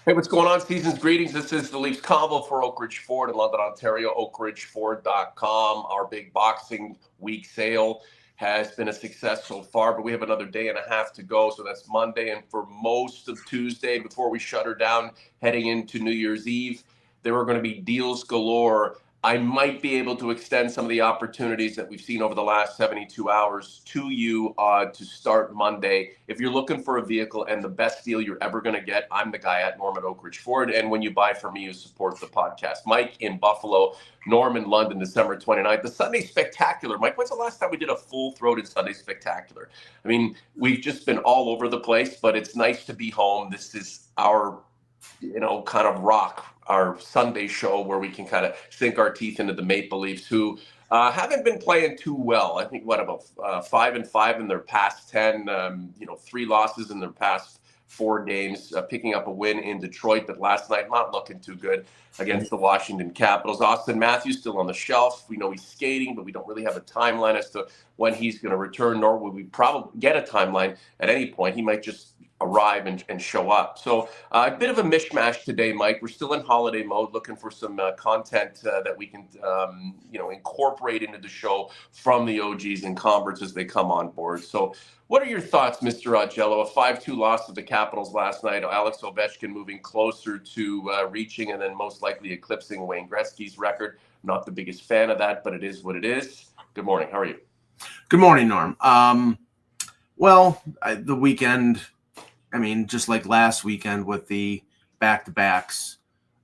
Hey, what's going on? Season's greetings. This is the Leafs Convo for Oak Ridge Ford in London, Ontario, oakridgeford.com. Our big boxing week sale has been a success so far, but we have another day and a half to go. So that's Monday. And for most of Tuesday, before we shut her down, heading into New Year's Eve, there are going to be deals galore. I might be able to extend some of the opportunities that we've seen over the last 72 hours to you to start Monday. If you're looking for a vehicle and the best deal you're ever going to get, I'm the guy at Norman Oak Ridge Ford. And when you buy from me, you support the podcast. Mike in Buffalo, Norm in London, December 29th. The Sunday Spectacular. Mike, when's the last time we did a full-throated Sunday Spectacular? I mean, we've just been all over the place, but it's nice to be home. This is our kind of rock, our Sunday show where we can kind of sink our teeth into the Maple Leafs, who haven't been playing too well. I think about 5-5 in their past 10, 3 losses in their past 4 games, picking up a win in Detroit, but last night not looking too good against the Washington Capitals. Austin Matthews still on the shelf. We know he's skating, but we don't really have a timeline as to when he's going to return, nor will we probably get a timeline at any point. He might just arrive and show up. So a bit of a mishmash today, Mike. We're still in holiday mode, looking for some content that we can, incorporate into the show from the OGs and converts as they come on board. So what are your thoughts, Mr. Augello? A 5-2 loss to the Capitals last night. Alex Ovechkin moving closer to reaching and then most likely eclipsing Wayne Gretzky's record. Not the biggest fan of that, but it is what it is. Good morning. How are you? Good morning, Norm. The weekend, just like last weekend with the back-to-backs,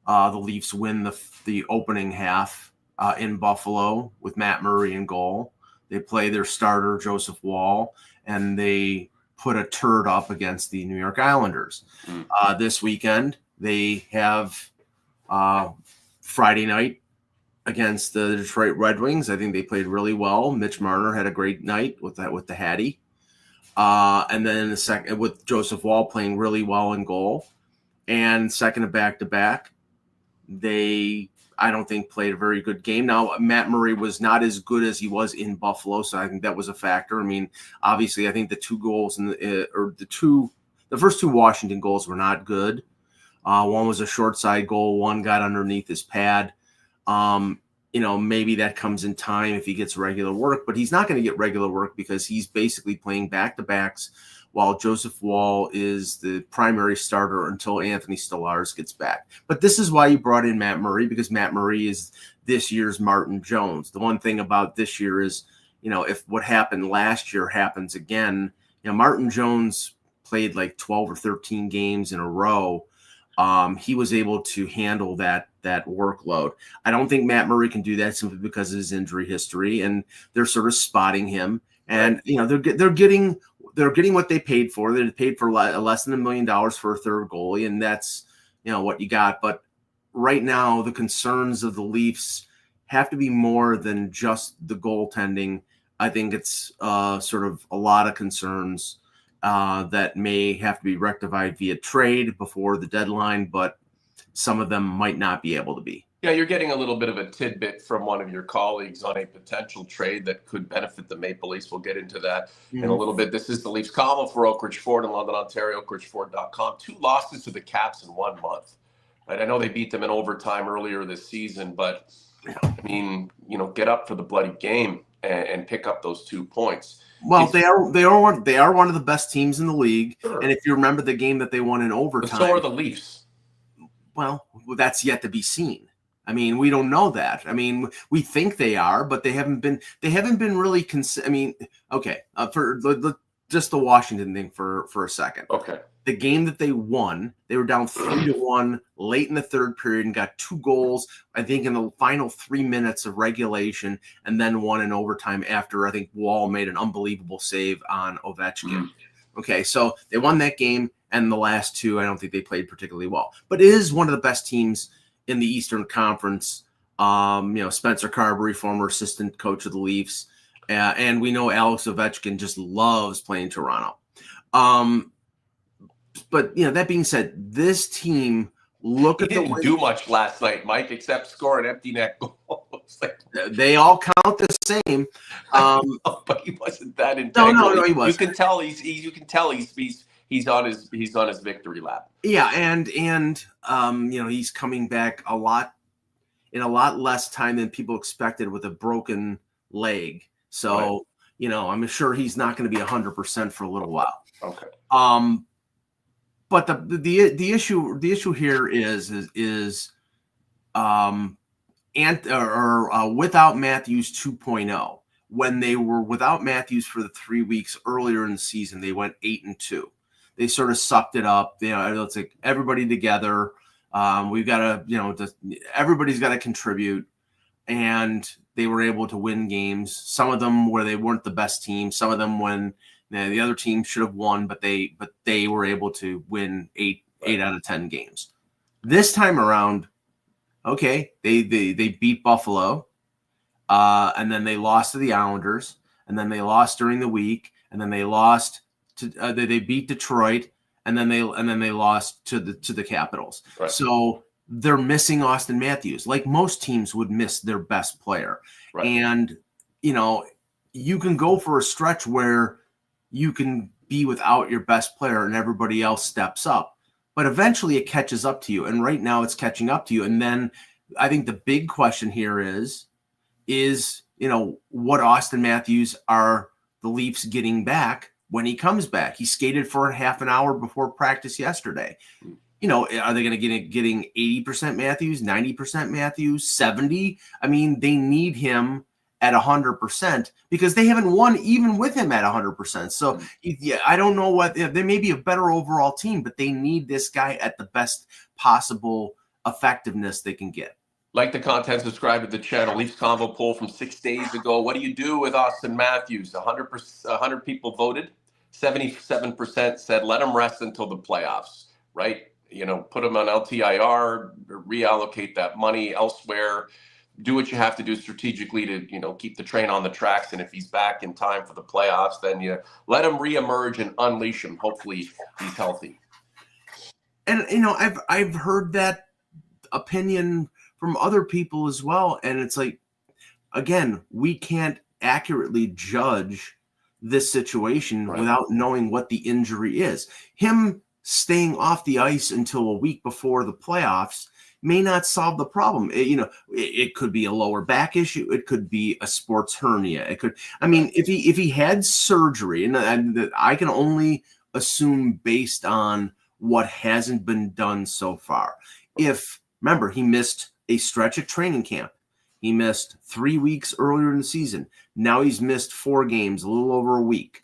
the Leafs win the opening half in Buffalo with Matt Murray in goal. They play their starter, Joseph Woll, and they put a turd up against the New York Islanders. This weekend, they have Friday night against the Detroit Red Wings. I think they played really well. Mitch Marner had a great night with the Hattie. And then in the second, with Joseph Woll playing really well in goal, and second of back-to-back, I don't think played a very good game. Now, Matt Murray was not as good as he was in Buffalo, so I think that was a factor. Obviously, I think the two goals the first 2 Washington goals were not good. One was a short side goal. One got underneath his pad. Maybe that comes in time if he gets regular work, but he's not going to get regular work because he's basically playing back-to-backs while Joseph Woll is the primary starter until Anthony Stolarz gets back. But this is why you brought in Matt Murray, because Matt Murray is this year's Martin Jones. The one thing about this year is, if what happened last year happens again, Martin Jones played like 12 or 13 games in a row. He was able to handle that workload. I don't think Matt Murray can do that simply because of his injury history, and they're sort of spotting him. And they're getting what they paid for. They paid for less than $1 million for a third goalie, and that's what you got. But right now, the concerns of the Leafs have to be more than just the goaltending. I think it's sort of a lot of concerns that may have to be rectified via trade before the deadline, but some of them might not be able to be. Yeah, you're getting a little bit of a tidbit from one of your colleagues on a potential trade that could benefit the Maple Leafs. We'll get into that in a little bit. This is the Leafs Convo for Oak Ridge Ford in London, Ontario, oakridgeford.com. 2 losses to the Caps in 1 month. Right? I know they beat them in overtime earlier this season, but get up for the bloody game and pick up those 2 points. Well, they are one of the best teams in the league. Sure. And if you remember the game that they won in overtime, but so are the Leafs. Well, that's yet to be seen. We don't know that. We think they are, but they haven't been really. For just the Washington thing for a second. Okay. The game that they won, they were down 3-1 late in the third period and got 2 goals, I think, in the final 3 minutes of regulation, and then won in overtime after I think Woll made an unbelievable save on Ovechkin. Okay, so they won that game, and the last 2, I don't think they played particularly well. But it is one of the best teams in the Eastern Conference. Spencer Carberry, former assistant coach of the Leafs, and we know Alex Ovechkin just loves playing Toronto. But that being said, this team didn't do much last night, Mike, except score an empty net goal. They all count the same. But he wasn't that integral. No, he wasn't. You can tell he's he's on his victory lap. Yeah, and he's coming back in a lot less time than people expected with a broken leg. So, right. I'm sure he's not going to be 100% for a little while. Okay. But the issue here is without Matthews 2.0. When they were without Matthews for the 3 weeks earlier in the season, they went 8-2. They sort of sucked it up. It's like everybody together. We've got to, everybody's got to contribute, and they were able to win games. Some of them where they weren't the best team. Some of them when the other team should have won, but they were able to win eight out of 10 games. This time around, okay, they beat Buffalo, and then they lost to the Islanders, and then they lost during the week, and then they lost to they beat Detroit, and then they lost to the Capitals. Right. So they're missing Austin Matthews, like most teams would miss their best player. Right. And you can go for a stretch where you can be without your best player and everybody else steps up, but eventually it catches up to you. And right now it's catching up to you. And then I think the big question here is what Austin Matthews are the Leafs getting back when he comes back? He skated for half an hour before practice yesterday. Are they going to getting 80% Matthews, 90% Matthews, 70? I mean, they need him at 100% because they haven't won even with him at 100%. So I don't know what they may be a better overall team, but they need this guy at the best possible effectiveness they can get. Like the content, subscribe to the channel. Leafs Convo poll from 6 days ago. What do you do with Austin Matthews? 100 people voted. 77% said let him rest until the playoffs, right? Put him on LTIR, reallocate that money elsewhere, do what you have to do strategically to, keep the train on the tracks. And if he's back in time for the playoffs, then you let him reemerge and unleash him. Hopefully he's healthy. And, I've heard that opinion from other people as well. And it's like, again, we can't accurately judge this situation without knowing what the injury is. Him staying off the ice until a week before the playoffs may not solve the problem. It could be a lower back issue. It could be a sports hernia. If he had surgery, and I can only assume based on what hasn't been done so far. Remember, he missed a stretch at training camp. He missed 3 weeks earlier in the season. Now he's missed 4 games, a little over a week.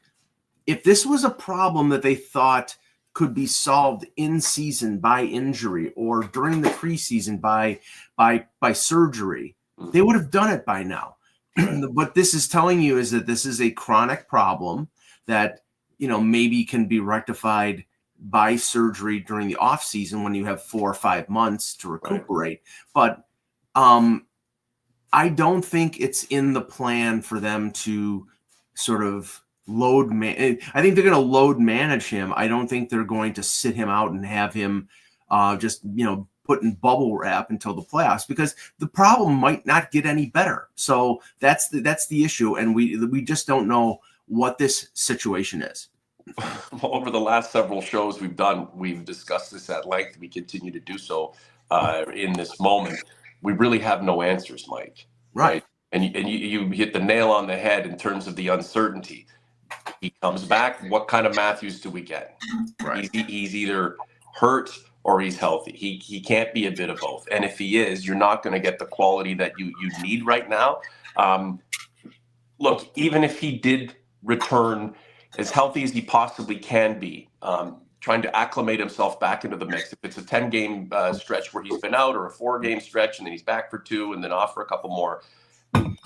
If this was a problem that they thought could be solved in season by injury or during the preseason by surgery, they would have done it by now. What this is telling you is that this is a chronic problem that maybe can be rectified by surgery during the off season when you have 4 or 5 months to recuperate. But I don't think it's in the plan for them to sort of I think they're going to load manage him. I don't think they're going to sit him out and have him just put in bubble wrap until the playoffs, because the problem might not get any better. So that's the issue, and we just don't know what this situation is. Over the last several shows we've discussed this at length. We continue to do so in this moment. We really have no answers, Mike. Right? And you hit the nail on the head in terms of the uncertainty. He comes back. What kind of Matthews do we get? Right. He's either hurt or he's healthy. He can't be a bit of both. And if he is, you're not going to get the quality that you need right now. Look, even if he did return as healthy as he possibly can be, trying to acclimate himself back into the mix. If it's a 10-game stretch where he's been out, or a 4-game stretch and then he's back for 2 and then off for a couple more,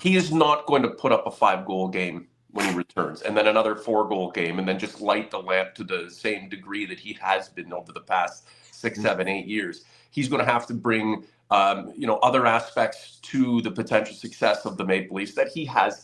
he is not going to put up a 5-goal game when he returns, and then another 4-goal game, and then just light the lamp to the same degree that he has been over the past 6, 7, 8 years. He's going to have to bring other aspects to the potential success of the Maple Leafs that he has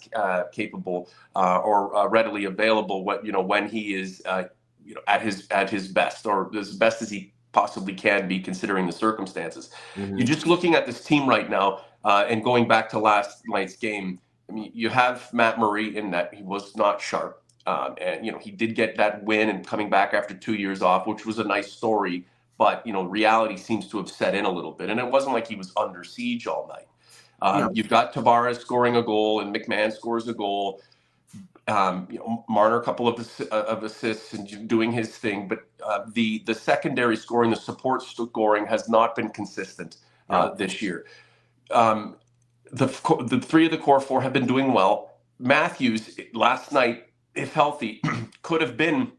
capable or readily available when he is at his best, or as best as he possibly can be considering the circumstances. You're just looking at this team right now, and going back to last night's game. I mean, you have Matt Murray in that he was not sharp. And, he did get that win and coming back after 2 years off, which was a nice story. But, reality seems to have set in a little bit. And it wasn't like he was under siege all night. You've got Tavares scoring a goal and McMahon scores a goal. Marner a couple of assists and doing his thing. But the secondary scoring, the support scoring has not been consistent this year. The three of the core four have been doing well. Matthews last night, if healthy, could have been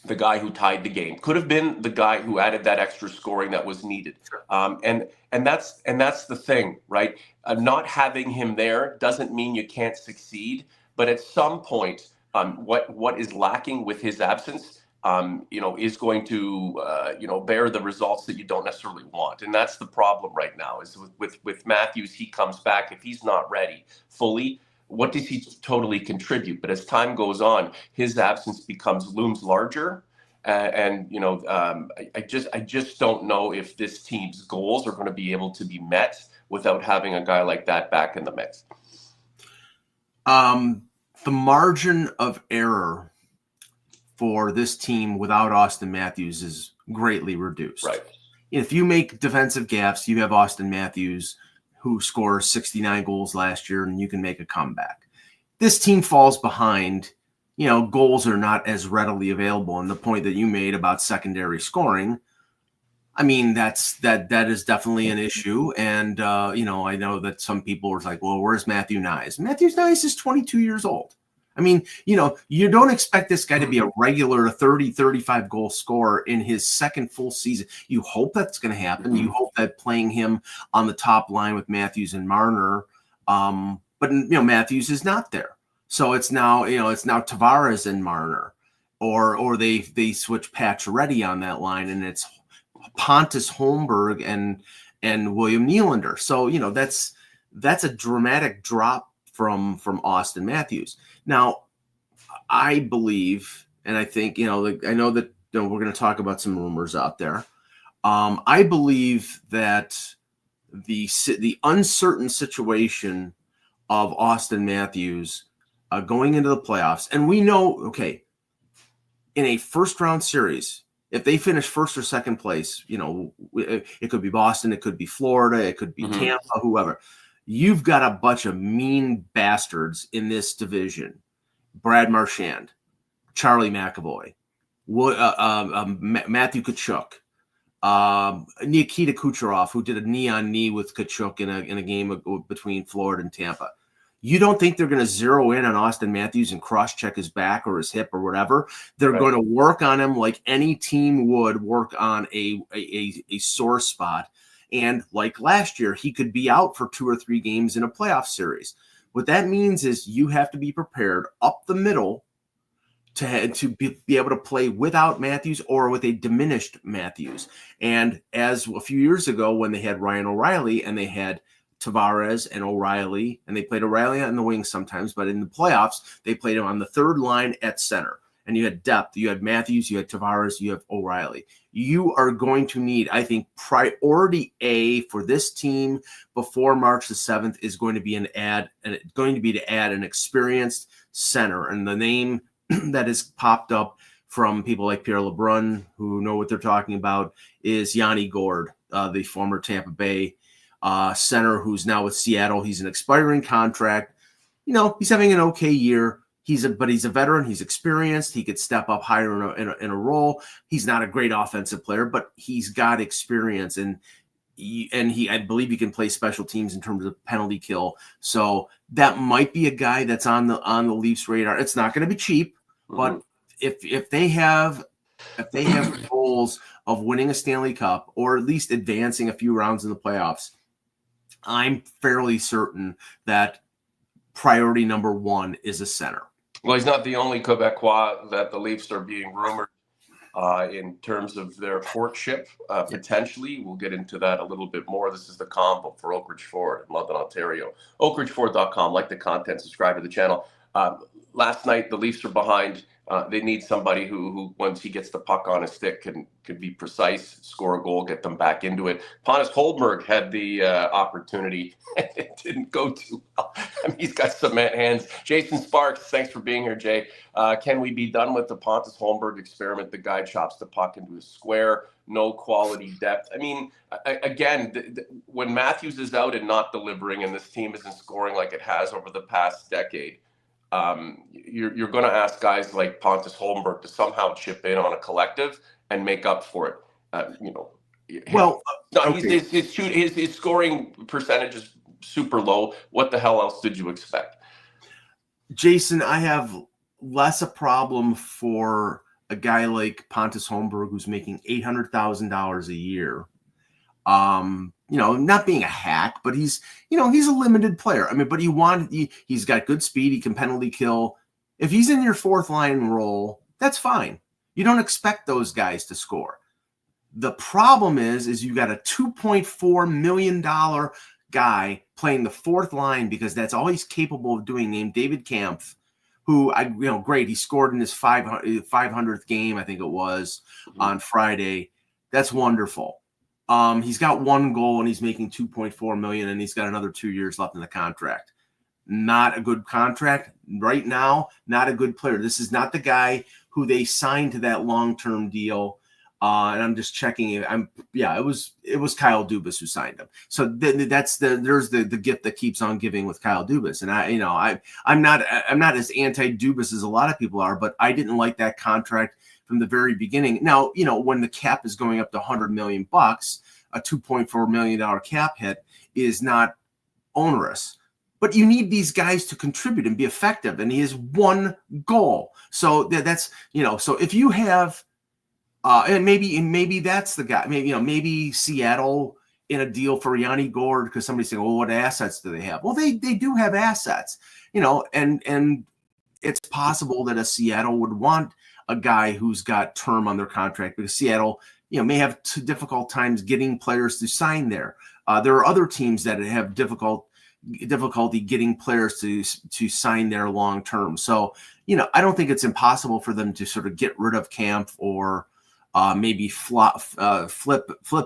the guy who tied the game. Could have been the guy who added that extra scoring that was needed. And that's the thing, right? Not having him there doesn't mean you can't succeed. But at some point, what is lacking with his absence, is going to, bear the results that you don't necessarily want. And that's the problem right now is with Matthews, he comes back. If he's not ready fully, what does he totally contribute? But as time goes on, his absence looms larger. I just don't know if this team's goals are going to be able to be met without having a guy like that back in the mix. The margin of error for this team without Austin Matthews is greatly reduced. Right. If you make defensive gaffes, you have Austin Matthews, who scored 69 goals last year, and you can make a comeback. This team falls behind. Goals are not as readily available. And the point that you made about secondary scoring, I mean, that is definitely an issue. And, I know that some people were like, well, where's Matthew Nyes? Matthew Nyes is 22 years old. I mean, you don't expect this guy to be a regular 30, 35 goal scorer in his second full season. You hope that's going to happen. You hope that playing him on the top line with Matthews and Marner. But Matthews is not there. So it's now Tavares and Marner, or they switch Pacioretty on that line, and it's Pontus Holmberg and William Nylander. So, that's a dramatic drop from Austin Matthews. Now, I believe, and I think, I know that we're going to talk about some rumors out there. I believe that the uncertain situation of Austin Matthews going into the playoffs, and we know, okay, in a first round series, if they finish first or second place, it could be Boston, it could be Florida, it could be Tampa, whoever. You've got a bunch of mean bastards in this division. Brad Marchand, Charlie McAvoy, Matthew Tkachuk, Nikita Kucherov, who did a knee-on-knee with Tkachuk in a game between Florida and Tampa. You don't think they're going to zero in on Austin Matthews and cross-check his back or his hip or whatever? They're going to work on him like any team would work on a sore spot. And like last year, he could be out for 2 or 3 games in a playoff series. What that means is you have to be prepared up the middle to be able to play without Matthews or with a diminished Matthews. And as a few years ago when they had Ryan O'Reilly and they had Tavares and O'Reilly, and they played O'Reilly on the wings sometimes, but in the playoffs, they played him on the third line at center. And you had depth. You had Matthews, you had Tavares, you have O'Reilly. You are going to need, I think, priority A for this team before March the 7th is going to be to add an experienced center. And the name that has popped up from people like Pierre LeBrun, who know what they're talking about, is Yanni Gourde, the former Tampa Bay center who's now with Seattle. He's an expiring contract. He's having an okay year. But he's a veteran. He's experienced. He could step up higher in a role. He's not a great offensive player, but he's got experience, and I believe he can play special teams in terms of penalty kill. So that might be a guy that's on the Leafs radar. It's not going to be cheap, but if they have goals of winning a Stanley Cup or at least advancing a few rounds in the playoffs, I'm fairly certain that priority number 1 is a center. Well, he's not the only Quebecois that the Leafs are being rumored in terms of their courtship. Potentially, we'll get into that a little bit more. This is the Convo for Oak Ridge Ford in London, Ontario. OakRidgeFord.com. Like the content, subscribe to the channel. last night the Leafs are behind. They need somebody who, once he gets the puck on his stick, could be precise, score a goal, get them back into it. Pontus Holmberg had the opportunity, and it didn't go too well. I mean, he's got cement hands. Jason Sparks, thanks for being here, Jay. Can we be done with the Pontus Holmberg experiment? The guy chops the puck into a square, no quality depth. I mean, again, when Matthews is out and not delivering, and this team isn't scoring like it has over the past decade, you're going to ask guys like Pontus Holmberg to somehow chip in on a collective and make up for it. Well, okay. His scoring percentage is super low. What the hell else did you expect? Jason, I have less a problem for a guy like Pontus Holmberg who's making $800,000 a year. Not being a hack, but he's a limited player. I mean, but he's got good speed. He can penalty kill. If he's in your fourth line role, that's fine. You don't expect those guys to score. The problem is you got a $2.4 million guy playing the fourth line because that's all he's capable of doing, named David Kampf, who great. He scored in his 500th game, I think it was, on Friday. That's wonderful. He's got one goal and he's making $2.4 million, and he's got another 2 years left in the contract. Not a good contract right now. Not a good player. This is not the guy who they signed to that long-term deal. And I'm just checking it. It was Kyle Dubas who signed him. So there's the gift that keeps on giving with Kyle Dubas. And I'm not as anti-Dubas as a lot of people are, but I didn't like that contract from the very beginning. Now, when the cap is going up to $100 million, a $2.4 million cap hit is not onerous. But you need these guys to contribute and be effective. And he has one goal. So that's, so if you have, and maybe that's the guy, maybe Seattle in a deal for Yanni Gourde, because somebody's saying, well, what assets do they have? Well, they do have assets, and it's possible that a Seattle would want a guy who's got term on their contract, because Seattle, may have difficult times getting players to sign there. There are other teams that have difficulty getting players to sign there long term. So, I don't think it's impossible for them to sort of get rid of Camp or maybe flip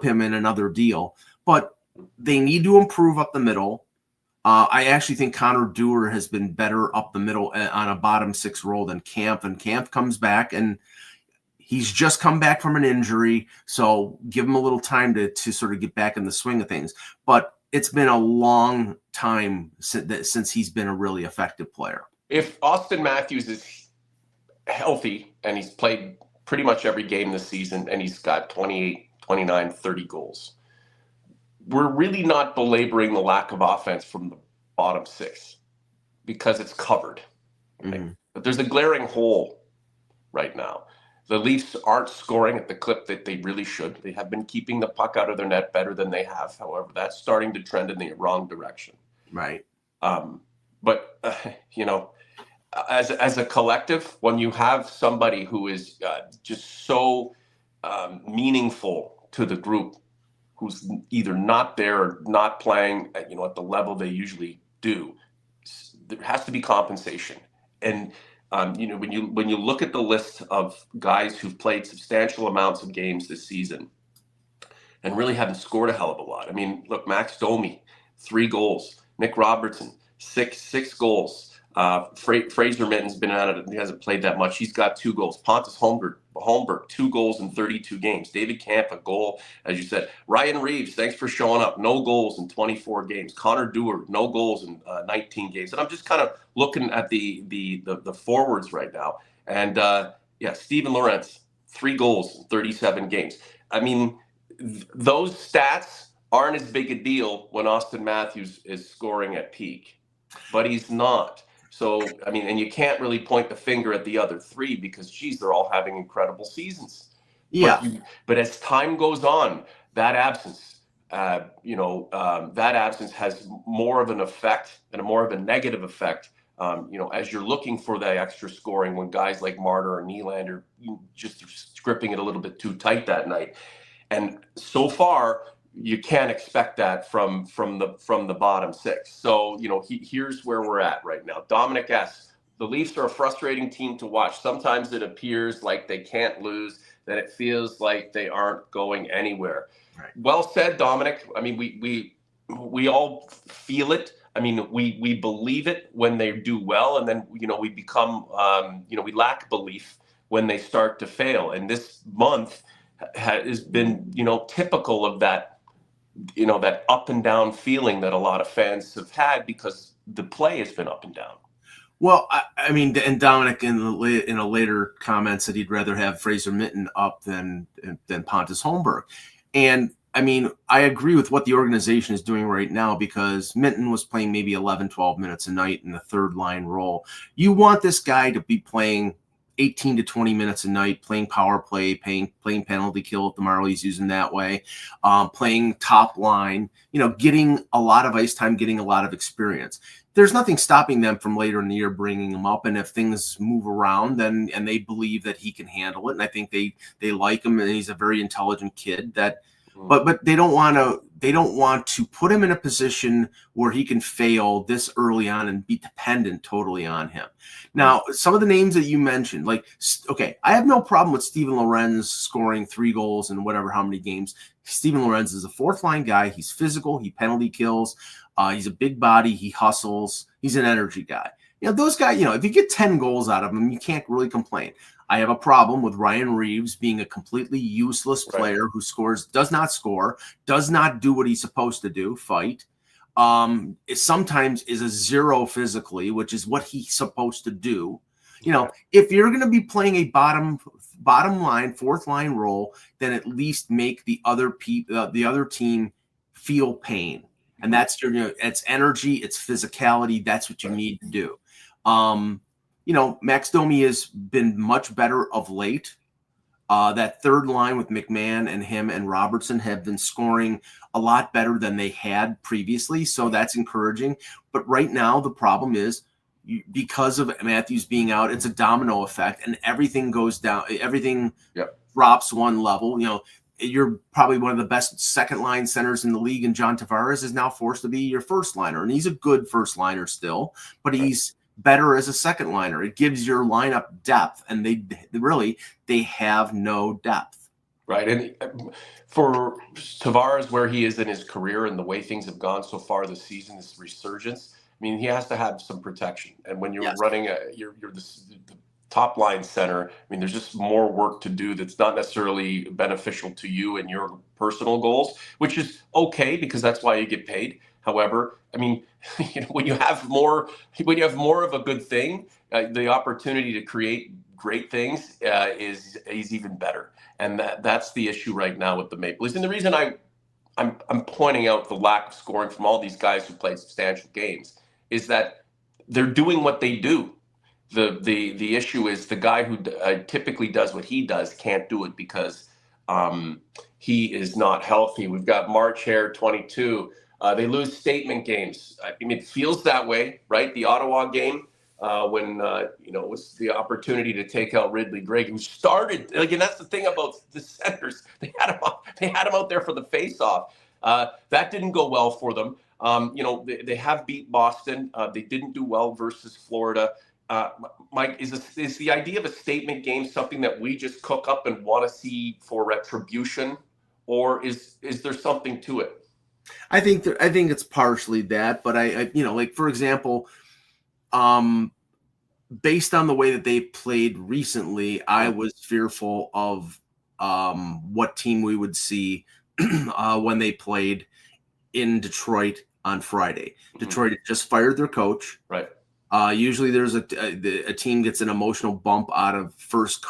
him in another deal. But they need to improve up the middle. I actually think Connor Dewar has been better up the middle on a bottom six role than Camp, and Camp comes back, and he's just come back from an injury, so give him a little time to sort of get back in the swing of things. But it's been a long time since he's been a really effective player. If Austin Matthews is healthy and he's played pretty much every game this season and he's got 28, 29, 30 goals, we're really not belaboring the lack of offense from the bottom six because it's covered. Right? Mm-hmm. But there's a glaring hole right now. The Leafs aren't scoring at the clip that they really should. They have been keeping the puck out of their net better than they have. However, that's starting to trend in the wrong direction. Right. But as a collective, when you have somebody who is just so meaningful to the group, who's either not there or not playing at the level they usually do, there has to be compensation. And when you look at the list of guys who've played substantial amounts of games this season and really haven't scored a hell of a lot. I mean, look, Max Domi, 3 goals. Nick Robertson, six goals. Fraser Mitten's been out of it. He hasn't played that much. He's got 2 goals. Pontus Holmberg, 2 goals in 32 games. David Camp, a goal, as you said. Ryan Reeves, thanks for showing up. No goals in 24 games. Connor Dewar, no goals in 19 games. And I'm just kind of looking at the forwards right now. And Steven Lorentz, 3 goals in 37 games. I mean, those stats aren't as big a deal when Austin Matthews is scoring at peak, but he's not. So, I mean, and you can't really point the finger at the other 3 because, geez, they're all having incredible seasons. Yeah. But as time goes on, that absence, that absence has more of an effect and more of a negative effect, as you're looking for that extra scoring when guys like Marner or Nylander just gripping it a little bit too tight that night. And so far, you can't expect that from the bottom 6. So, here's where we're at right now. Dominic S., The Leafs are a frustrating team to watch. Sometimes it appears like they can't lose, that it feels like they aren't going anywhere. Right. Well said, Dominic. I mean, we all feel it. I mean, we believe it when they do well, and then we become we lack belief when they start to fail. And this month has been typical of that that up and down feeling that a lot of fans have had because the play has been up and down. Well, I mean, and Dominic in a later comment said he'd rather have Fraser Minten up than Pontus Holmberg. And I mean, I agree with what the organization is doing right now because Minten was playing maybe 11, 12 minutes a night in the third line role. You want this guy to be playing 18 to 20 minutes a night, playing power play, playing penalty kill if the Marlies using that way, playing top line, getting a lot of ice time, getting a lot of experience. There's nothing stopping them from later in the year bringing him up. And if things move around, and they believe that he can handle it, and I think they like him, and he's a very intelligent kid. But they don't want to put him in a position where he can fail this early on and be dependent totally on him. Now, some of the names that you mentioned, I have no problem with Steven Lorenz scoring 3 goals in how many games. Steven Lorenz is a fourth line guy. He's physical. He penalty kills. He's a big body. He hustles. He's an energy guy. Those guys, if you get 10 goals out of them, you can't really complain. I have a problem with Ryan Reeves being a completely useless player who does not score, does not do what he's supposed to do, fight. Sometimes is a 0 physically, which is what he's supposed to do. If you're going to be playing a bottom line, fourth line role, then at least make the other team feel pain. And that's it's energy, it's physicality. That's what you need to do. Max Domi has been much better of late. That third line with McMahon and him and Robertson have been scoring a lot better than they had previously. So that's encouraging. But right now, the problem is because of Matthews being out, it's a domino effect and everything goes down. Everything drops one level. You're probably one of the best second line centers in the league, and John Tavares is now forced to be your first liner. And he's a good first liner still, but he's better as a second liner. It gives your lineup depth, and they have no depth. Right. And for Tavares, where he is in his career and the way things have gone so far this season, this resurgence, I mean, he has to have some protection. And when you're running you're the top line center, I mean, there's just more work to do that's not necessarily beneficial to you and your personal goals, which is okay because that's why you get paid. However, I mean, when you have more of a good thing, the opportunity to create great things is even better. And that's the issue right now with the Maple Leafs. And the reason I'm pointing out the lack of scoring from all these guys who played substantial games is that they're doing what they do. The issue is the guy who typically does what he does can't do it because he is not healthy. We've got March Hare, 22. They lose statement games. I mean, it feels that way, right? The Ottawa game when it was the opportunity to take out Ridley Gregg, who started. And that's the thing about the centers. They had him out there for the face-off. That didn't go well for them. They have beat Boston. They didn't do well versus Florida. Mike, is the idea of a statement game something that we just cook up and want to see for retribution, or is there something to it? I think it's partially that, but for example, based on the way that they played recently, I was fearful of what team we would see when they played in Detroit on Friday. Detroit just fired their coach. Right. Usually there's a team gets an emotional bump out of first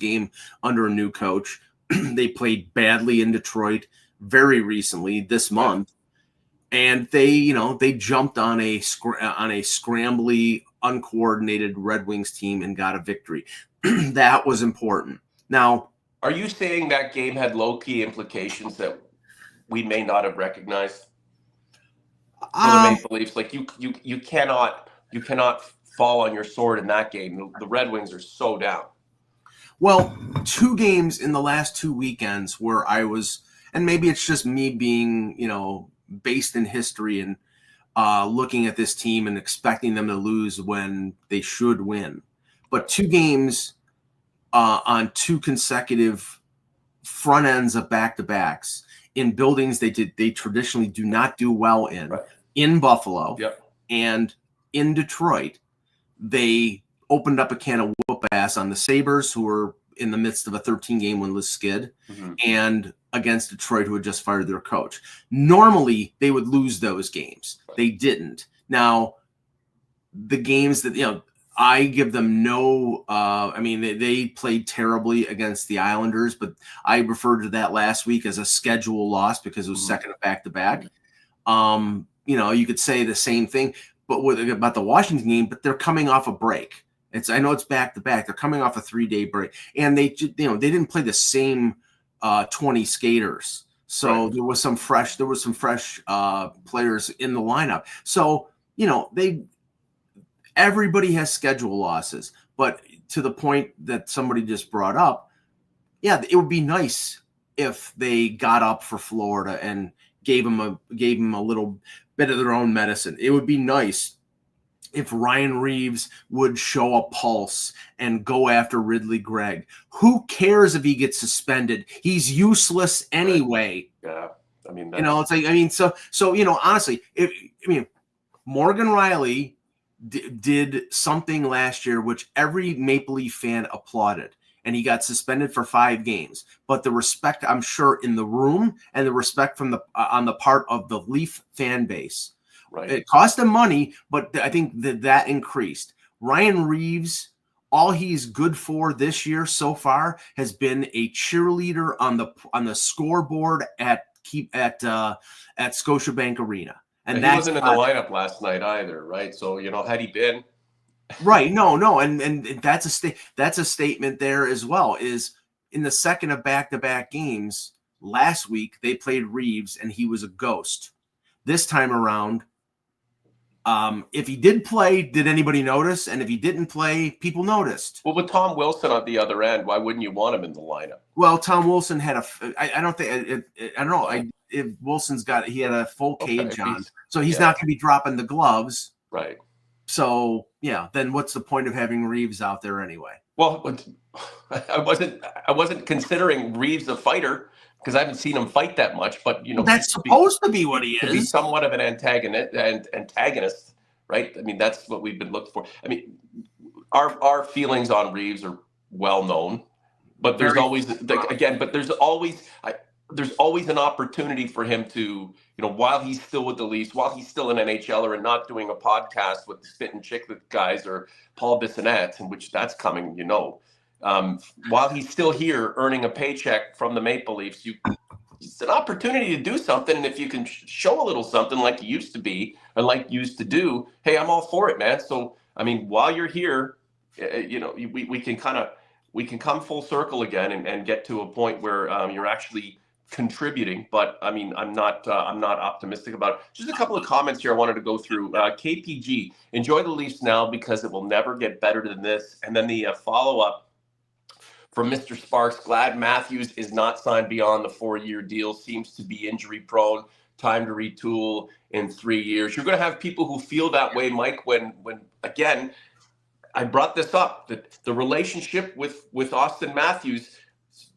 game under a new coach. They played badly in Detroit very recently this month, and they jumped on a scrambly, uncoordinated Red Wings team and got a victory. That was important. Now, are you saying that game had low-key implications that we may not have recognized for the Maple Leafs? Like you cannot fall on your sword in that game. The Red Wings are so down. Well, 2 games in the last 2 weekends where I was, and maybe it's just me being, based in history, and looking at this team and expecting them to lose when they should win. But 2 games on 2 consecutive front ends of back-to-backs in buildings they traditionally do not do well in Buffalo and in Detroit, they opened up a can of whoop ass on the Sabres, who were in the midst of a 13-game winless skid, and against Detroit, who had just fired their coach. Normally, they would lose those games. They didn't. Now, the games that, I give them no they played terribly against the Islanders, but I referred to that last week as a schedule loss because it was second back-to-back. You could say the same thing about the Washington game, but they're coming off a break. I know it's back-to-back. They're coming off a 3-day break, and they didn't play the same 20 skaters. So there was some fresh players in the lineup. So, everybody has schedule losses, but to the point that somebody just brought up, it would be nice if they got up for Florida and gave them a little bit of their own medicine. It would be nice if Ryan Reeves would show a pulse and go after Ridley Gregg. Who cares if he gets suspended? He's useless anyway. Yeah. Honestly, Morgan Riley did something last year which every Maple Leaf fan applauded, and he got suspended for 5 games. But the respect, I'm sure, in the room and the respect from on the part of the Leaf fan base, it cost him money, but I think that increased. Ryan Reeves, all he's good for this year so far has been a cheerleader on the scoreboard at Scotiabank Arena. And he wasn't in the lineup last night either, right? So, had he been no, and that's a statement there as well. Is in the second of back-to-back games last week they played Reeves and he was a ghost. This time around, if he did play, did anybody notice? And if he didn't play, people noticed. Well, with Tom Wilson on the other end, why wouldn't you want him in the lineup? Well, Tom Wilson had Wilson's he had a full cage on, so he's not going to be dropping the gloves. Right. So, then what's the point of having Reeves out there anyway? Well, I wasn't considering Reeves a fighter because I haven't seen him fight that much, but that's supposed to be what he is. To be somewhat of an antagonist, right? That's what we've been looking for. Our feelings on Reeves are well known, but there's always an opportunity for him to, while he's still with the Leafs, while he's still an NHLer and not doing a podcast with the Spit and Chiclet guys or Paul Bissonnette, in which that's coming, while he's still here earning a paycheck from the Maple Leafs, it's an opportunity to do something. And if you can show a little something like you used to be and like you used to do, hey, I'm all for it, man. So, while you're here, we can come full circle again and get to a point where you're actually contributing, but I'm not optimistic about it. Just a couple of comments here I wanted to go through. KPG, enjoy the Leafs now because it will never get better than this. And then the follow-up from Mr. Sparks, glad Matthews is not signed beyond the 4-year deal, seems to be injury prone, time to retool in 3 years. You're going to have people who feel that way, Mike, when again, I brought this up, that the relationship with Austin Matthews,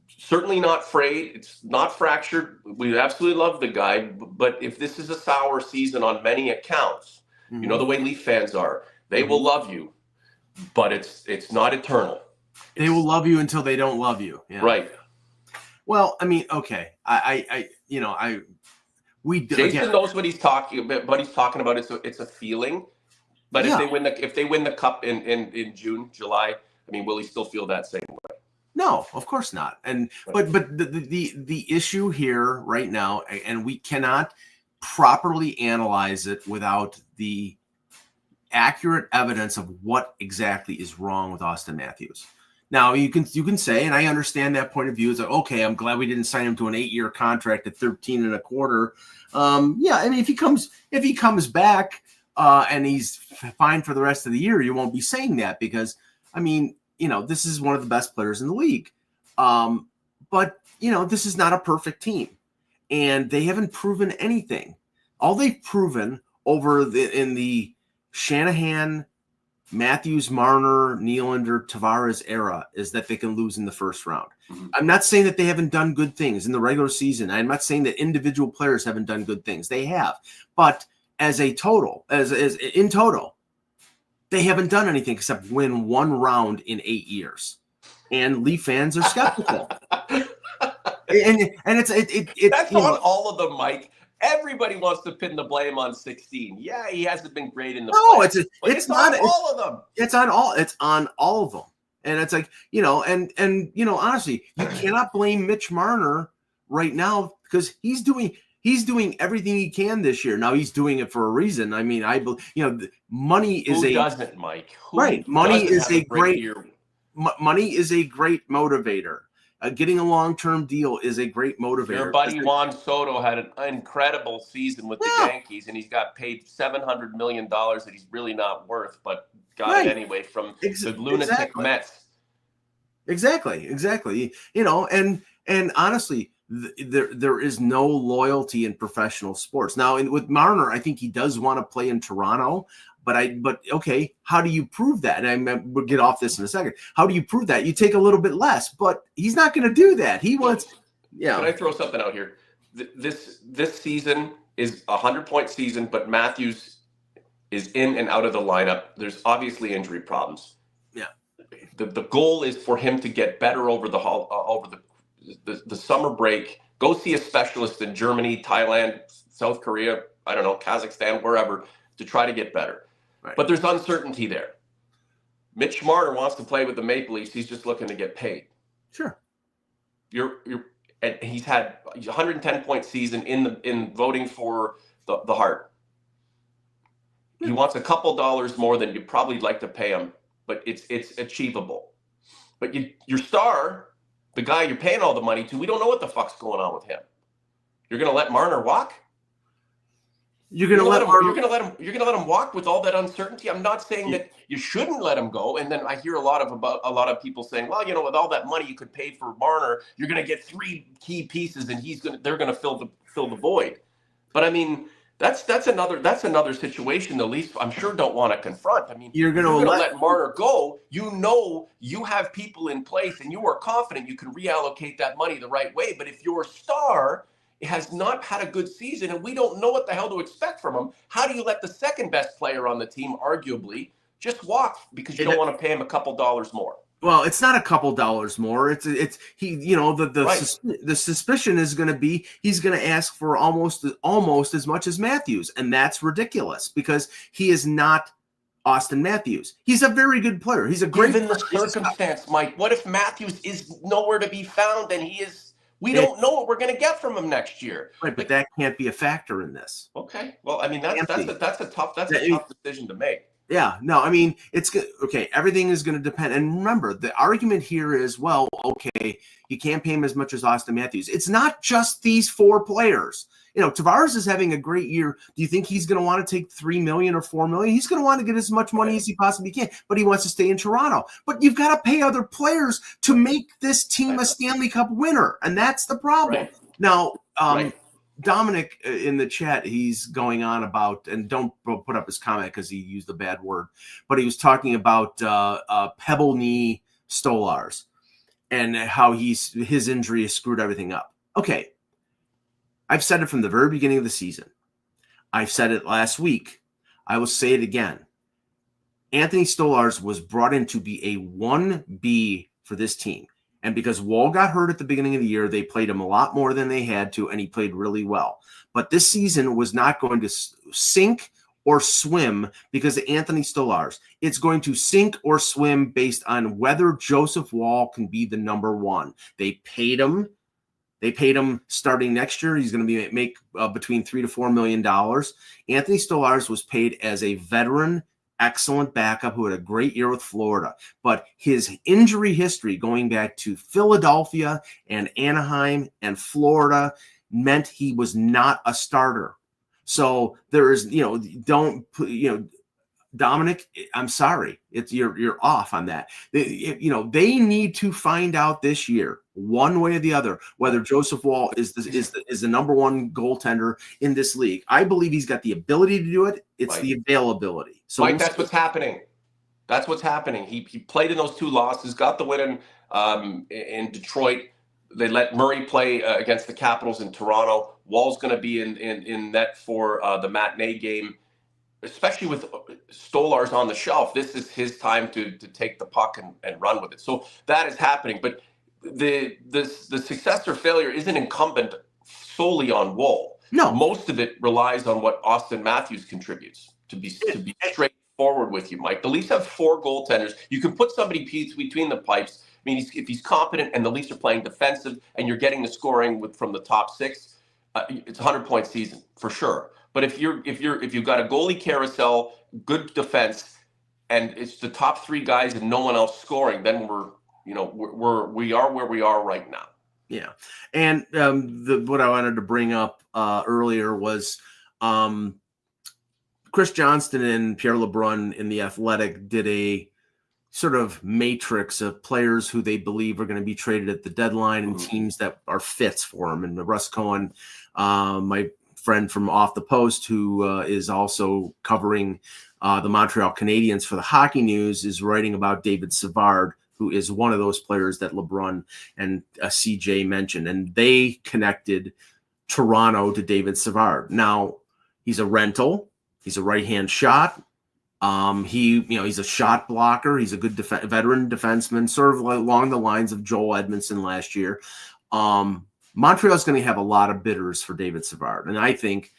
certainly not frayed. It's not fractured. We absolutely love the guy. But if this is a sour season on many accounts, the way Leaf fans are, they will love you, but it's not eternal. They will love you until they don't love you. Yeah. Right. Well, okay. Jason knows what he's talking about. It's a feeling. But if they win the cup in June, July, will he still feel that same way? No, of course not. And but the issue here right now, and we cannot properly analyze it without the accurate evidence of what exactly is wrong with Austin Matthews. Now you can say, and I understand that point of view, is like, okay, I'm glad we didn't sign him to an 8-year contract at 13 and a quarter. If he comes back and he's fine for the rest of the year, you won't be saying that because this is one of the best players in the league. But this is not a perfect team, and they haven't proven anything. All they've proven in the Shanahan, Matthews, Marner, Nylander, Tavares era is that they can lose in the first round. Mm-hmm. I'm not saying that they haven't done good things in the regular season. I'm not saying that individual players haven't done good things. They have. But as a total, as in total, they haven't done anything except win one round in 8 years. And Leaf fans are skeptical. and it's that's on all of them, Mike. Everybody wants to pin the blame on 16. Yeah, he hasn't been great in the playoffs. It's not on all of them. It's on all of them. And it's like, honestly, you cannot blame Mitch Marner right now because he's doing everything he can this year. Now he's doing it for a reason. I mean, money is Who doesn't, Mike? Right. Money is a great money is a great motivator. Getting a long-term deal is a great motivator. Your buddy Juan Soto had an incredible season with the Yankees, and he's got paid $700 million that he's really not worth, but got it anyway from the lunatic Mets. Exactly. And honestly, there is no loyalty in professional sports. Now, with Marner, I think he does want to play in Toronto. But okay, how do you prove that? And we'll get off this in a second. How do you prove that? You take a little bit less, but he's not going to do that. He wants, Can I throw something out here? This season is a 100-point season, but Matthews is in and out of the lineup. There's obviously injury problems. Yeah. The goal is for him to get better over the summer break. Go see a specialist in Germany, Thailand, South Korea, I don't know, Kazakhstan, wherever, to try to get better. Right. But there's uncertainty there. Mitch Marner wants to play with the Maple Leafs. He's just looking to get paid. Sure. And he's had a 110-point season in voting for the Hart. He wants a couple dollars more than you'd probably like to pay him, but it's achievable. But your star, the guy you're paying all the money to, we don't know what the fuck's going on with him. You're going to let Marner walk? You're gonna let him walk with all that uncertainty. I'm not saying that you shouldn't let him go. And then I hear a lot of people saying, well, with all that money you could pay for Marner, you're gonna get 3 key pieces, and they're gonna fill the void. But I mean, that's another situation the Leafs, I'm sure, don't want to confront. I mean, you're gonna let Marner go. You have people in place, and you are confident you can reallocate that money the right way. But if your star has not had a good season and we don't know what the hell to expect from him, how do you let the second best player on the team, arguably, just walk because you don't want to pay him a couple dollars more? Well, it's not a couple dollars more. The suspicion is going to be he's going to ask for almost as much as Matthews, and that's ridiculous because he is not Austin Matthews. He's a very good player. He's a great Given the circumstance, Mike. What if Matthews is nowhere to be found and he is? We don't know what we're going to get from him next year. Right, but that can't be a factor in this. Okay. Well, I mean, that's a tough decision to make. Yeah. No, I mean, it's good. Okay, everything is going to depend. And remember, the argument here is, well, okay, you can't pay him as much as Austin Matthews. It's not just these 4 players. Tavares is having a great year. Do you think he's going to want to take $3 million or $4 million? He's going to want to get as much money as he possibly can, but he wants to stay in Toronto. But you've got to pay other players to make this team a Stanley Cup winner, and that's the problem. Right. Now, Dominic in the chat, he's going on about, and don't put up his comment because he used a bad word, but he was talking about pebble knee Stolars and how his injury has screwed everything up. Okay. I've said it from the very beginning of the season. I've said it last week. I will say it again. Anthony Stolars was brought in to be a 1B for this team. And because Wall got hurt at the beginning of the year, they played him a lot more than they had to, and he played really well. But this season was not going to sink or swim because of Anthony Stolars. It's going to sink or swim based on whether Joseph Wall can be the number 1. They paid him. They paid him starting next year. He's going to make between $3 to $4 million. Anthony Stolars was paid as a veteran, excellent backup who had a great year with Florida. But his injury history going back to Philadelphia and Anaheim and Florida meant he was not a starter. So there is, Dominic, I'm sorry. You're off on that. They need to find out this year one way or the other, whether Joseph Woll is the number one goaltender in this league. I believe he's got the ability to do it. It's the availability. So Mike, that's what's happening. That's what's happening. He played in those 2 losses, got the win in Detroit. They let Murray play against the Capitals in Toronto. Woll's going to be in net for the matinee game, especially with Stolarz on the shelf. This is his time to take the puck and run with it. So that is happening. But the success or failure isn't incumbent solely on Woll. No, most of it relies on what Austin Matthews contributes. To be straightforward with you, Mike, the Leafs have 4 goaltenders. You can put somebody between the pipes. I mean, if he's competent and the Leafs are playing defensive and you're getting the scoring from the top 6, it's a 100-point season for sure. But if you've got a goalie carousel, good defense, and it's the top 3 guys and no one else scoring, then we are where we are right now. Yeah, and what I wanted to bring up earlier was Chris Johnston and Pierre LeBrun in The Athletic did a sort of matrix of players who they believe are going to be traded at the deadline and teams that are fits for them. And Russ Cohen, my friend from Off the Post, who is also covering the Montreal Canadiens for the Hockey News, is writing about David Savard, who is one of those players that LeBrun and CJ mentioned. And they connected Toronto to David Savard. Now, he's a rental. He's a right-hand shot. He's a shot blocker. He's a good veteran defenseman, sort of along the lines of Joel Edmondson last year. Montreal's going to have a lot of bidders for David Savard, and I think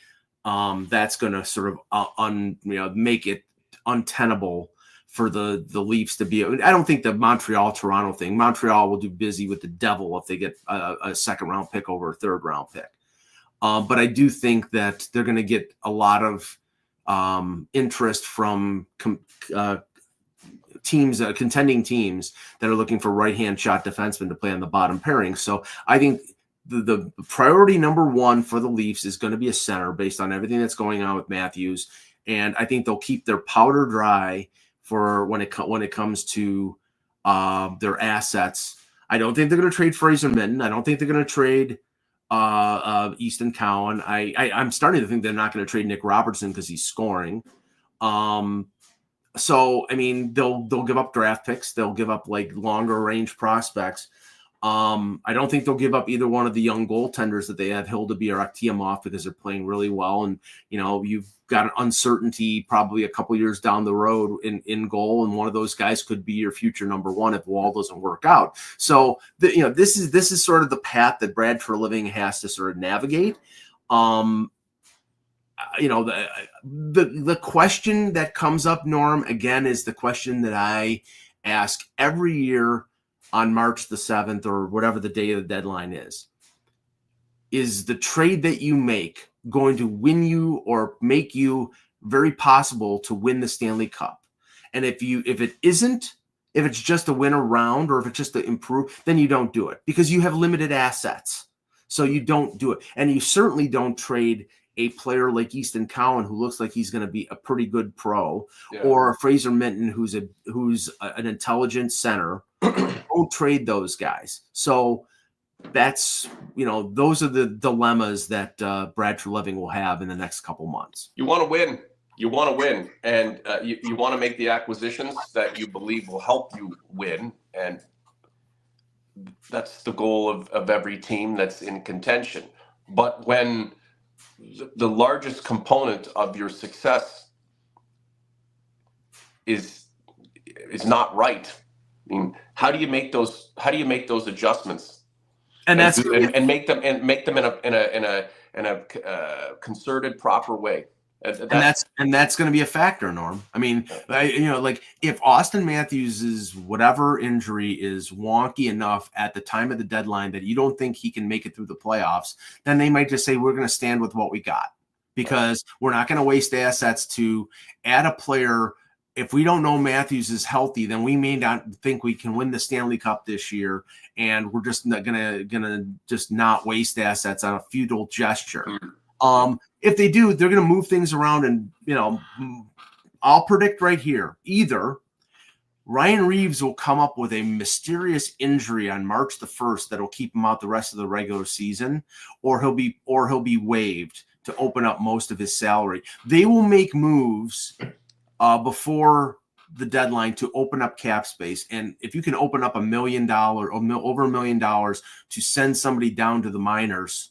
that's going to sort of make it untenable for the Leafs to be. I don't think the Montreal-Toronto thing. Montreal will do busy with the devil if they get a second-round pick over a third-round pick. But I do think that they're going to get a lot of interest from teams, contending teams that are looking for right-hand shot defensemen to play on the bottom pairing. So I think the priority number 1 for the Leafs is going to be a center based on everything that's going on with Matthews. And I think they'll keep their powder dry for when it comes to their assets. I don't think they're going to trade Fraser Minten. I don't think they're going to trade Easton Cowan. I'm starting to think they're not going to trade Nick Robertson because he's scoring. So I mean, they'll give up draft picks. They'll give up like longer range prospects. I don't think they'll give up either one of the young goaltenders that they have, Hildeby or Akhtiamov, because they're playing really well. And you've got an uncertainty probably a couple years down the road in goal, and one of those guys could be your future number 1 if Woll doesn't work out. So this is sort of the path that Brad Treliving has to sort of navigate. The question that comes up, Norm, again, is the question that I ask every year on March the 7th or whatever the day of the deadline is. Is the trade that you make going to win you or make you very possible to win the Stanley Cup? And if it isn't, if it's just a win around or if it's just to improve, then you don't do it because you have limited assets. So you don't do it. And you certainly don't trade a player like Easton Cowan, who looks like he's going to be a pretty good pro, or Fraser Minten, who's an intelligent center. Don't trade those guys. So that's, those are the dilemmas that Brad Treliving will have in the next couple months. You want to win. And you want to make the acquisitions that you believe will help you win. And that's the goal of every team that's in contention. But when the largest component of your success is not right, I mean, how do you make those adjustments? And make them in a concerted, proper way. That's going to be a factor, Norm. I mean, like if Austin Matthews' whatever injury is wonky enough at the time of the deadline that you don't think he can make it through the playoffs, then they might just say, we're going to stand with what we got because we're not going to waste assets to add a player. If we don't know Matthews is healthy, then we may not think we can win the Stanley Cup this year, and we're just not gonna just not waste assets on a futile gesture. If they do, they're going to move things around, and I'll predict right here: either Ryan Reeves will come up with a mysterious injury on March the 1st that'll keep him out the rest of the regular season, or he'll be waived to open up most of his salary. They will make moves before the deadline to open up cap space. And if you can open up $1 million or over $1 million to send somebody down to the minors,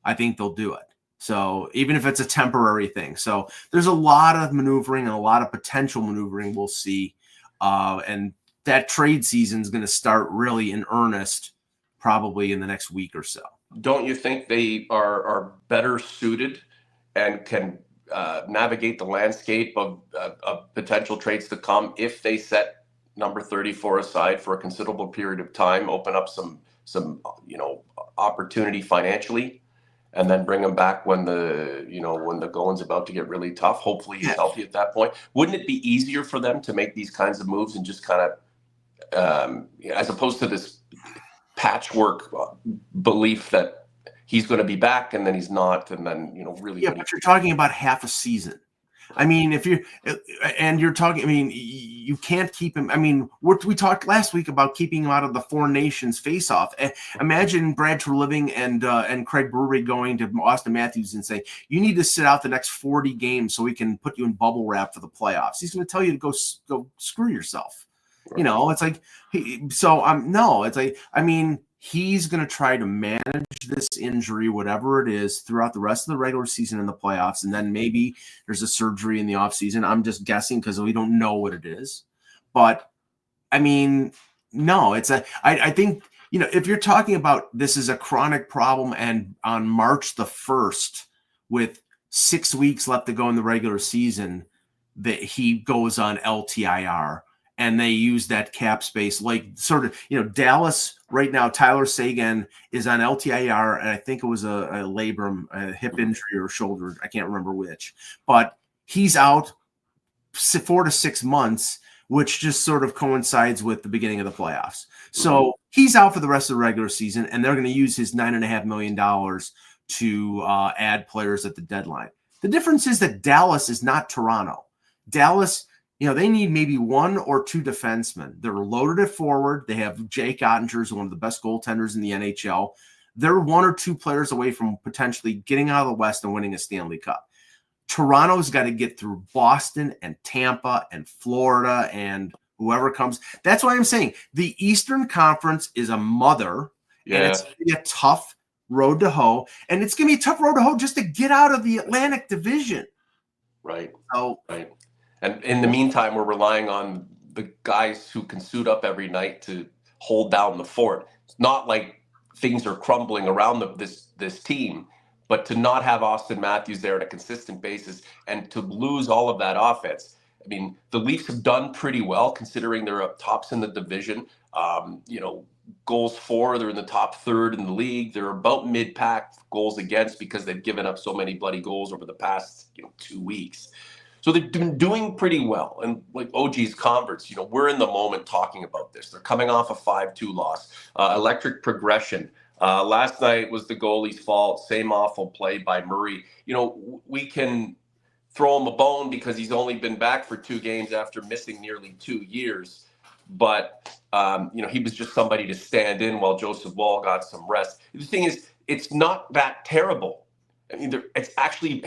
I think they'll do it. So even if it's a temporary thing. So there's a lot of maneuvering and a lot of potential maneuvering we'll see. And that trade season is going to start really in earnest probably in the next week or so. Don't you think they are better suited and can navigate the landscape of potential trades to come if they set number 34 aside for a considerable period of time, open up some opportunity financially, and then bring him back when the going's about to get really tough? Hopefully he's healthy at that point. Wouldn't it be easier for them to make these kinds of moves and just kind of, as opposed to this patchwork belief that he's going to be back and then he's not, and then really. Yeah, but you're talking about half a season. I mean, you can't keep him. I mean, we talked last week about keeping him out of the Four Nations face-off. Imagine Brad Treliving and Craig Brewery going to Austin Matthews and say, "You need to sit out the next 40 games so we can put you in bubble wrap for the playoffs." He's going to tell you to go screw yourself. Right. It's like, no, it's like, I mean, he's going to try to manage this injury, whatever it is, throughout the rest of the regular season and the playoffs. And then maybe there's a surgery in the offseason. I'm just guessing because we don't know what it is. But, I mean, no, I think, if you're talking about this is a chronic problem and on March the 1st, with 6 weeks left to go in the regular season, that he goes on LTIR. And they use that cap space, like sort of, Dallas right now, Tyler Seguin is on LTIR, and I think it was a labrum, a hip injury or shoulder. I can't remember which, but he's out 4 to 6 months, which just sort of coincides with the beginning of the playoffs. So he's out for the rest of the regular season, and they're going to use his $9.5 million to add players at the deadline. The difference is that Dallas is not Toronto. Dallas, they need maybe 1 or 2 defensemen. They're loaded at forward. They have Jake Ottinger, who's one of the best goaltenders in the NHL. They're 1 or 2 players away from potentially getting out of the West and winning a Stanley Cup. Toronto's got to get through Boston and Tampa and Florida and whoever comes. That's why I'm saying the Eastern Conference is a mother, and it's going to be a tough road to hoe. And it's going to be a tough road to hoe just to get out of the Atlantic Division. Right. Right. And in the meantime, we're relying on the guys who can suit up every night to hold down the fort. It's not like things are crumbling around this team, but to not have Austin Matthews there on a consistent basis and to lose all of that offense. I mean, the Leafs have done pretty well considering they're up tops in the division. Goals for, they're in the top third in the league. They're about mid-pack goals against because they've given up so many bloody goals over the past 2 weeks. So they've been doing pretty well. And like OG's converts, we're in the moment talking about this. They're coming off a 5-2 loss. Electric progression. Last night was the goalie's fault. Same awful play by Murray. We can throw him a bone because he's only been back for 2 games after missing nearly 2 years. But, he was just somebody to stand in while Joseph Wall got some rest. The thing is, it's not that terrible. I mean, it's actually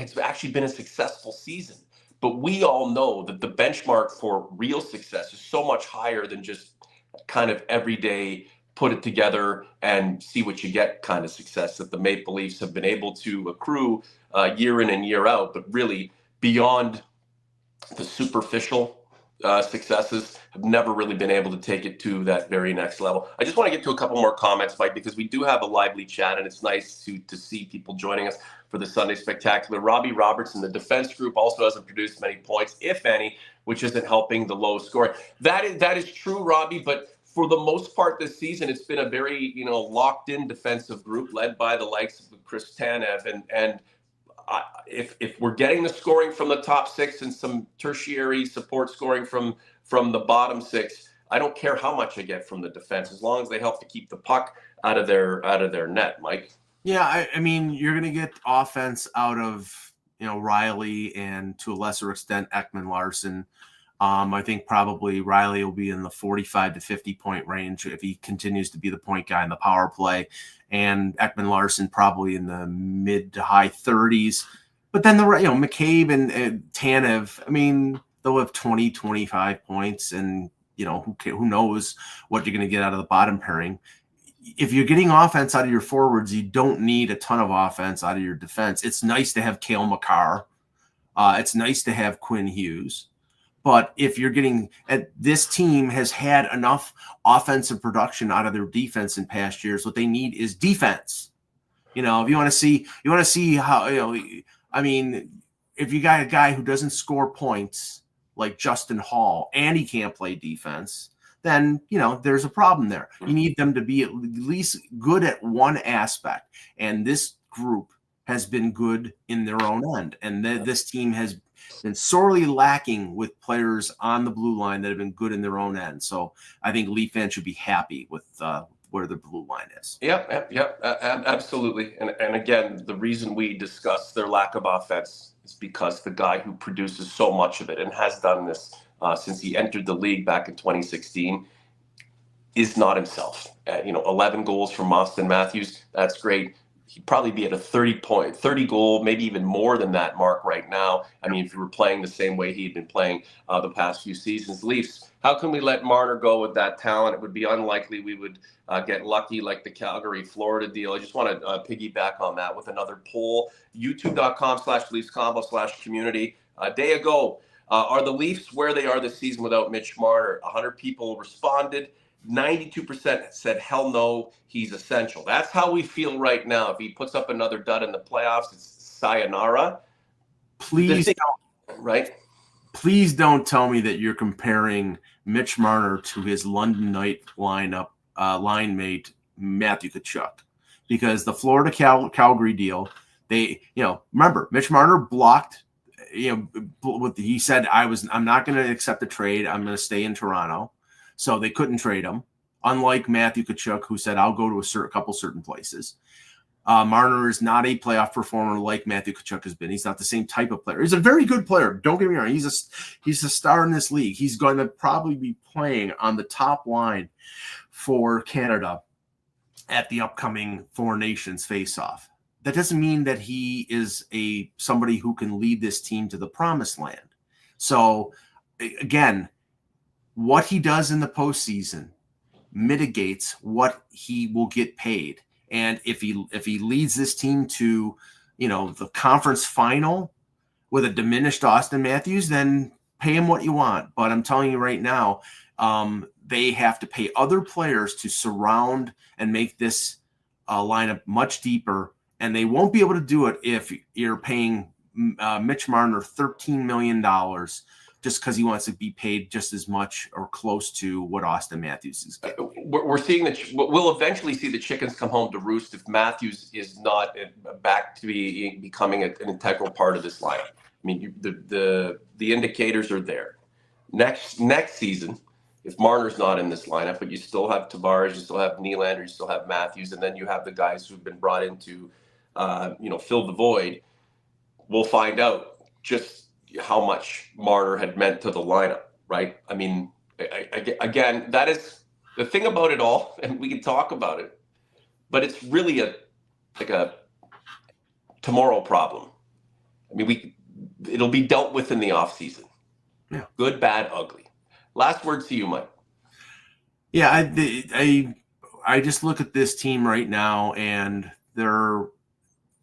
been a successful season. But we all know that the benchmark for real success is so much higher than just kind of everyday put it together and see what you get kind of success that the Maple Leafs have been able to accrue year in and year out. But really, beyond the superficial successes, have never really been able to take it to that very next level. I just want to get to a couple more comments, Mike, because we do have a lively chat, and it's nice to see people joining us for the Sunday Spectacular. Robbie Robertson, the defense group, also hasn't produced many points, if any, which isn't helping the low scoring. That is true, Robbie, but for the most part this season, it's been a very locked-in defensive group led by the likes of Chris Tanev, and if we're getting the scoring from the top 6 and some tertiary support scoring from the bottom 6, I don't care how much I get from the defense as long as they help to keep the puck out of their net, Mike. Yeah, I mean, you're going to get offense out of Riley and to a lesser extent Ekman Larson. I think probably Riley will be in the 45 to 50 point range if he continues to be the point guy in the power play, and Ekman Larson probably in the mid to high 30s. But then McCabe and Tanev, I mean, they'll have 20, 25 points, and who knows what you're going to get out of the bottom pairing. If you're getting offense out of your forwards, you don't need a ton of offense out of your defense. It's nice to have Cale Makar. It's nice to have Quinn Hughes. But if you're getting this team has had enough offensive production out of their defense in past years. What they need is defense. If you want to see how, I mean, if you got a guy who doesn't score points like Justin Hall and he can't play defense, then, there's a problem there. You need them to be at least good at one aspect. And this group has been good in their own end. And this team has been sorely lacking with players on the blue line that have been good in their own end. So I think Leaf fans should be happy with where the blue line is. Yep, absolutely. And again, the reason we discuss their lack of offense is because the guy who produces so much of it and has done this since he entered the league back in 2016 is not himself. 11 goals from Austin Matthews. That's great. He'd probably be at a 30 goal, maybe even more than that mark right now. I mean, if you were playing the same way he'd been playing the past few seasons. Leafs, how can we let Marner go with that talent? It would be unlikely we would get lucky like the Calgary, Florida deal. I just want to piggyback on that with another poll. YouTube.com/Leafs Convo/community. A day ago, are the Leafs where they are this season without Mitch Marner? 100 people responded. 92% said, hell no, he's essential. That's how we feel right now. If he puts up another dud in the playoffs, it's sayonara. Please don't, right? Please don't tell me that you're comparing Mitch Marner to his London Knight line mate, Matthew Tkachuk. Because the Florida Calgary deal, remember, Mitch Marner blocked, he said, I'm not going to accept the trade. I'm going to stay in Toronto. So they couldn't trade him, unlike Matthew Tkachuk, who said, I'll go to a couple certain places. Marner is not a playoff performer like Matthew Tkachuk has been. He's not the same type of player. He's a very good player. Don't get me wrong. He's a star in this league. He's going to probably be playing on the top line for Canada at the upcoming Four Nations face-off. That doesn't mean that he is somebody who can lead this team to the promised land. So, again, what he does in the postseason mitigates what he will get paid. And if he leads this team to, the conference final with a diminished Austin Matthews, then pay him what you want. But I'm telling you right now, they have to pay other players to surround and make this lineup much deeper. And they won't be able to do it if you're paying Mitch Marner $13 million just because he wants to be paid just as much or close to what Austin Matthews is getting. We're seeing that we'll eventually see the chickens come home to roost if Matthews is not back to becoming an integral part of this lineup. I mean, the indicators are there. Next season, if Marner's not in this lineup, but you still have Tavares, you still have Nylander, you still have Matthews, and then you have the guys who've been brought in to, fill the void, we'll find out just how much Marner had meant to the lineup, right? I mean, again, that is the thing about it all, and we can talk about it, but it's really a tomorrow problem. I mean, it'll be dealt with in the offseason. Yeah. Good, bad, ugly. Last words to you, Mike. Yeah, I just look at this team right now, and they're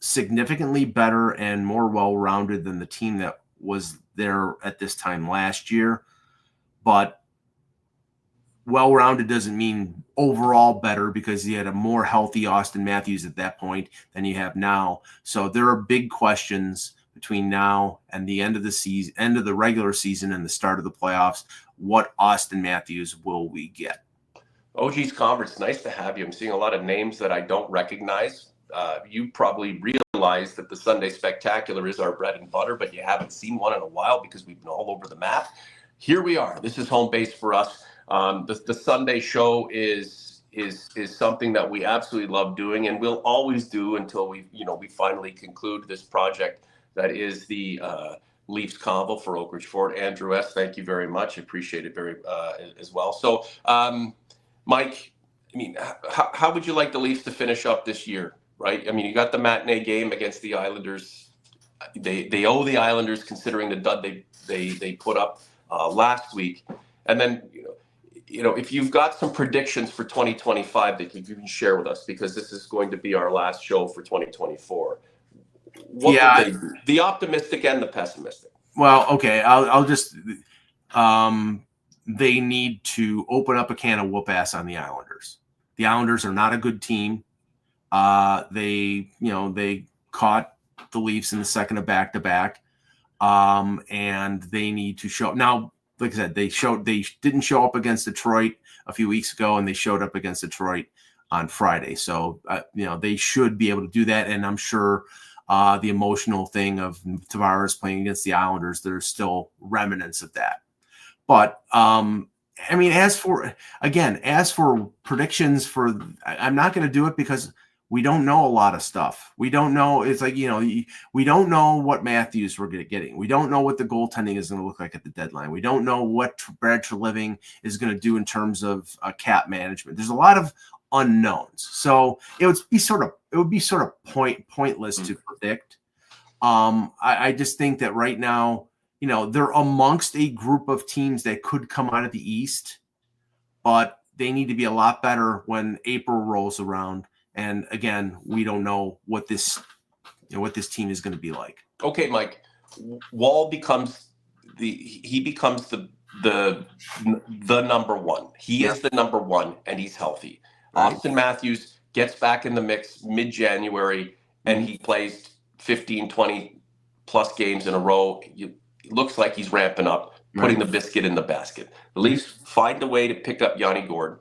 significantly better and more well-rounded than the team that was there at this time last year. But well-rounded doesn't mean overall better, because you had a more healthy Austin Matthews at that point than you have now. So there are big questions between now and the end of the season, end of the regular season and the start of the playoffs. What Austin Matthews will we get? OG's Conference, nice to have you. I'm seeing a lot of names that I don't recognize. You probably realize that the Sunday Spectacular is our bread and butter, but you haven't seen one in a while because we've been all over the map. Here we are. This is home base for us. The Sunday show is something that we absolutely love doing, and we'll always do until we finally conclude this project that is the Leafs Convo for Oak Ridge Ford. Andrew S., thank you very much. Appreciate it very as well. So, Mike, I mean, how would you like the Leafs to finish up this year, right? I mean, you got the matinee game against the Islanders. They owe the Islanders considering the dud they put up last week. And then, if you've got some predictions for 2025 that you can share with us, because this is going to be our last show for 2024. What would they be? The optimistic and the pessimistic. Well, okay, I'll just they need to open up a can of whoop ass on the Islanders. The Islanders are not a good team. They caught the Leafs in the second of back-to-back, and they need to show now. Like I said, they didn't show up against Detroit a few weeks ago, and they showed up against Detroit on Friday. So they should be able to do that, and I'm sure the emotional thing of Tavares playing against the Islanders, there's still remnants of that. But I mean, as for predictions I'm not going to do it because we don't know a lot of stuff. We don't know. It's like, we don't know what Matthews we're getting. We don't know what the goaltending is going to look like at the deadline. We don't know what Brad Treliving is going to do in terms of cap management. There's a lot of unknowns. So it would be sort of pointless to predict. I just think that right now, they're amongst a group of teams that could come out of the East, but they need to be a lot better when April rolls around. And again, we don't know what this team is going to be like. Okay, Mike. Wall becomes the number one. He is the number one, and he's healthy. Right. Austin Matthews gets back in the mix mid-January, and he plays 15, 20 plus games in a row. It looks like he's ramping up, putting the biscuit in the basket. The Leafs find a way to pick up Yanni Gourde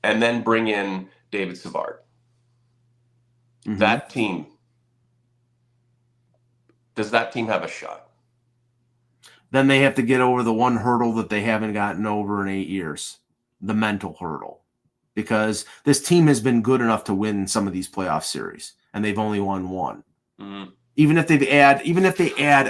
and then bring in David Savard. Mm-hmm. Does that team have a shot? Then they have to get over the one hurdle that they haven't gotten over in 8 years, the mental hurdle. Because this team has been good enough to win some of these playoff series, and they've only won one. Mm-hmm. Even if they add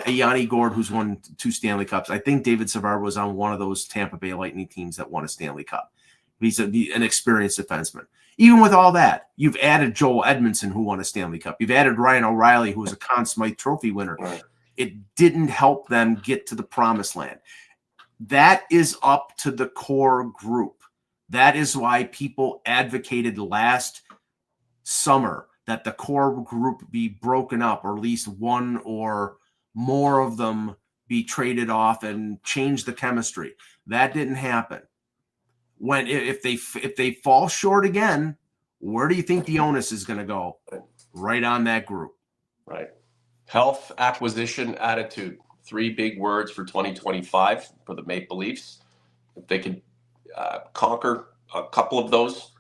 a Yanni Gourde who's won 2 Stanley Cups, I think David Savard was on one of those Tampa Bay Lightning teams that won a Stanley Cup. He's an experienced defenseman. Even with all that, you've added Joel Edmondson, who won a Stanley Cup. You've added Ryan O'Reilly, who was a Conn Smythe Trophy winner. Right. It didn't help them get to the promised land. That is up to the core group. That is why people advocated last summer that the core group be broken up, or at least one or more of them be traded off and change the chemistry. That didn't happen. If they fall short again, where do you think the onus is going to go? Right on that group. Right. Health, acquisition, attitude. 3 big words for 2025 for the Maple Leafs. If they can conquer a couple of those,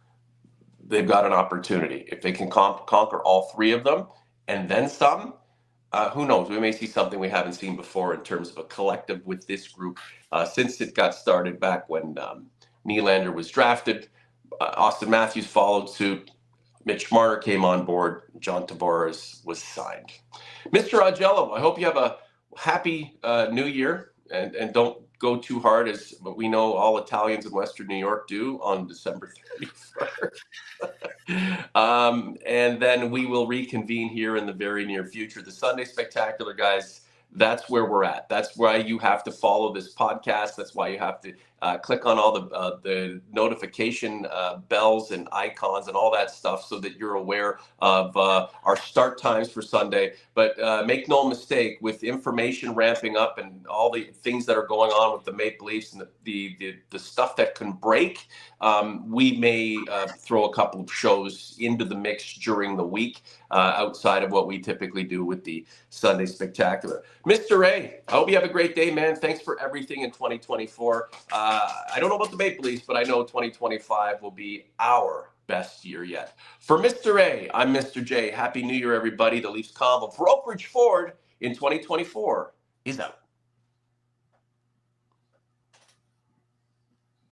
they've got an opportunity. If they can conquer all 3 of them and then some, who knows? We may see something we haven't seen before in terms of a collective with this group since it got started back when Nylander was drafted. Austin Matthews followed suit. Mitch Marner came on board. John Tavares was signed. Mr. Augello, I hope you have a happy new year and don't go too hard, as we know all Italians in Western New York do, on December 31st. And then we will reconvene here in the very near future. The Sunday Spectacular, guys, that's where we're at. That's why you have to follow this podcast. That's why you have to click on all the notification bells and icons and all that stuff so that you're aware of our start times for Sunday. But make no mistake, with information ramping up and all the things that are going on with the Maple Leafs and the stuff that can break, we may throw a couple of shows into the mix during the week outside of what we typically do with the Sunday Spectacular. Mr. A, I hope you have a great day, man. Thanks for everything in 2024. I don't know about the Maple Leafs, but I know 2025 will be our best year yet. For Mr. A, I'm Mr. J. Happy New Year, everybody. The Leafs Convo for Oak Ridge Ford in 2024 is out.